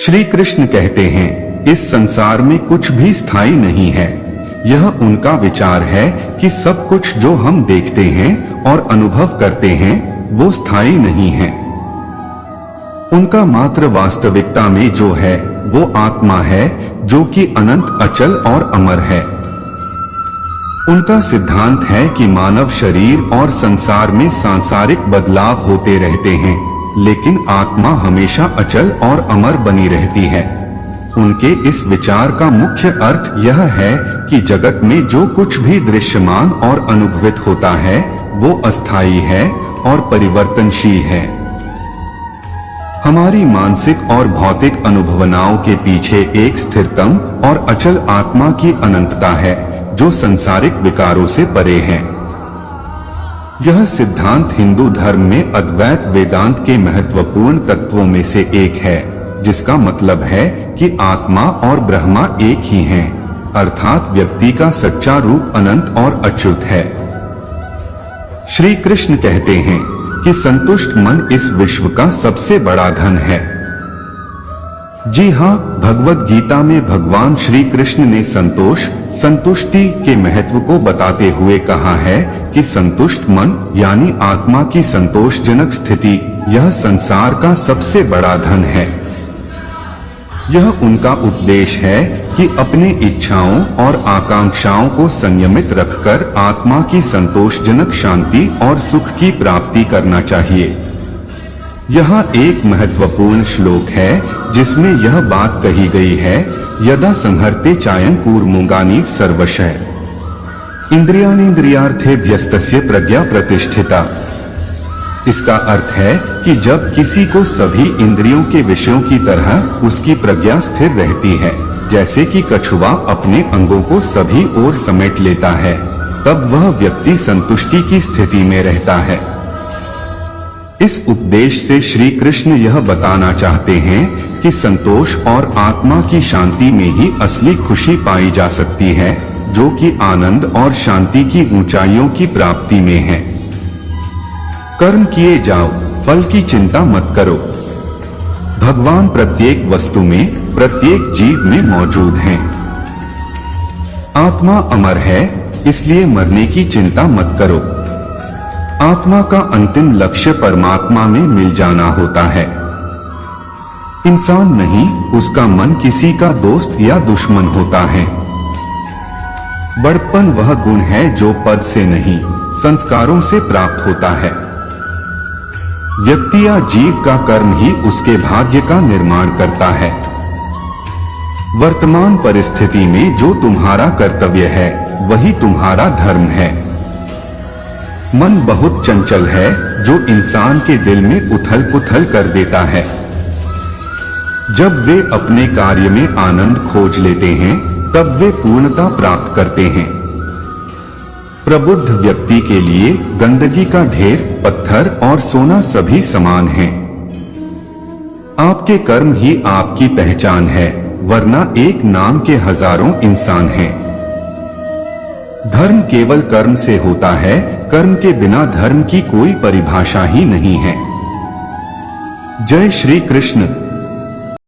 श्री कृष्ण कहते हैं, इस संसार में कुछ भी स्थायी नहीं है। यह उनका विचार है कि सब कुछ जो हम देखते हैं और अनुभव करते हैं वो स्थायी नहीं है। उनका मात्र वास्तविकता में जो है वो आत्मा है, जो कि अनंत, अचल और अमर है। उनका सिद्धांत है कि मानव शरीर और संसार में सांसारिक बदलाव होते रहते हैं, लेकिन आत्मा हमेशा अचल और अमर बनी रहती है। उनके इस विचार का मुख्य अर्थ यह है कि जगत में जो कुछ भी दृश्यमान और अनुभवित होता है वो अस्थायी है और परिवर्तनशील है। हमारी मानसिक और भौतिक अनुभवनाओं के पीछे एक स्थिरतम और अचल आत्मा की अनंतता है, जो संसारिक विकारों से परे है। यह सिद्धांत हिंदू धर्म में अद्वैत वेदांत के महत्वपूर्ण तत्वों में से एक है, जिसका मतलब है कि आत्मा और ब्रह्मा एक ही हैं, अर्थात व्यक्ति का सच्चा रूप अनंत और अच्युत है। श्री कृष्ण कहते हैं कि संतुष्ट मन इस विश्व का सबसे बड़ा धन है। जी हाँ, भगवत गीता में भगवान श्री कृष्ण ने संतोष, संतुष्टि के महत्व को बताते हुए कहा है कि संतुष्ट मन यानी आत्मा की संतोषजनक स्थिति यह संसार का सबसे बड़ा धन है। यह उनका उपदेश है कि अपने इच्छाओं और आकांक्षाओं को संयमित रखकर आत्मा की संतोषजनक शांति और सुख की प्राप्ति करना चाहिए। यहाँ एक महत्वपूर्ण श्लोक है जिसमें यह बात कही गई है, यदा संहर्ते चायं कूर्मुगानि सर्वशः इंद्रियाणीन्द्रियार्थेभ्यस्तस्य प्रज्ञा प्रतिष्ठिता। इसका अर्थ है कि जब किसी को सभी इंद्रियों के विषयों की तरह उसकी प्रज्ञा स्थिर रहती है, जैसे कि कछुआ अपने अंगों को सभी ओर समेट लेता है, तब वह व्यक्ति संतुष्टि की स्थिति में रहता है। इस उपदेश से श्री कृष्ण यह बताना चाहते हैं कि संतोष और आत्मा की शांति में ही असली खुशी पाई जा सकती है, जो कि आनंद और शांति की ऊंचाइयों की प्राप्ति में है। कर्म किए जाओ, फल की चिंता मत करो। भगवान प्रत्येक वस्तु में, प्रत्येक जीव में मौजूद हैं। आत्मा अमर है, इसलिए मरने की चिंता मत करो। आत्मा का अंतिम लक्ष्य परमात्मा में मिल जाना होता है। इंसान नहीं, उसका मन किसी का दोस्त या दुश्मन होता है। बड़प्पन वह गुण है जो पद से नहीं, संस्कारों से प्राप्त होता है। व्यक्ति या जीव का कर्म ही उसके भाग्य का निर्माण करता है। वर्तमान परिस्थिति में जो तुम्हारा कर्तव्य है वही तुम्हारा धर्म है। मन बहुत चंचल है, जो इंसान के दिल में उथल पुथल कर देता है। जब वे अपने कार्य में आनंद खोज लेते हैं तब वे पूर्णता प्राप्त करते हैं। प्रबुद्ध व्यक्ति के लिए गंदगी का ढेर, पत्थर और सोना सभी समान हैं। आपके कर्म ही आपकी पहचान है, वरना एक नाम के हजारों इंसान हैं। धर्म केवल कर्म से होता है, कर्म के बिना धर्म की कोई परिभाषा ही नहीं है। जय श्री कृष्ण।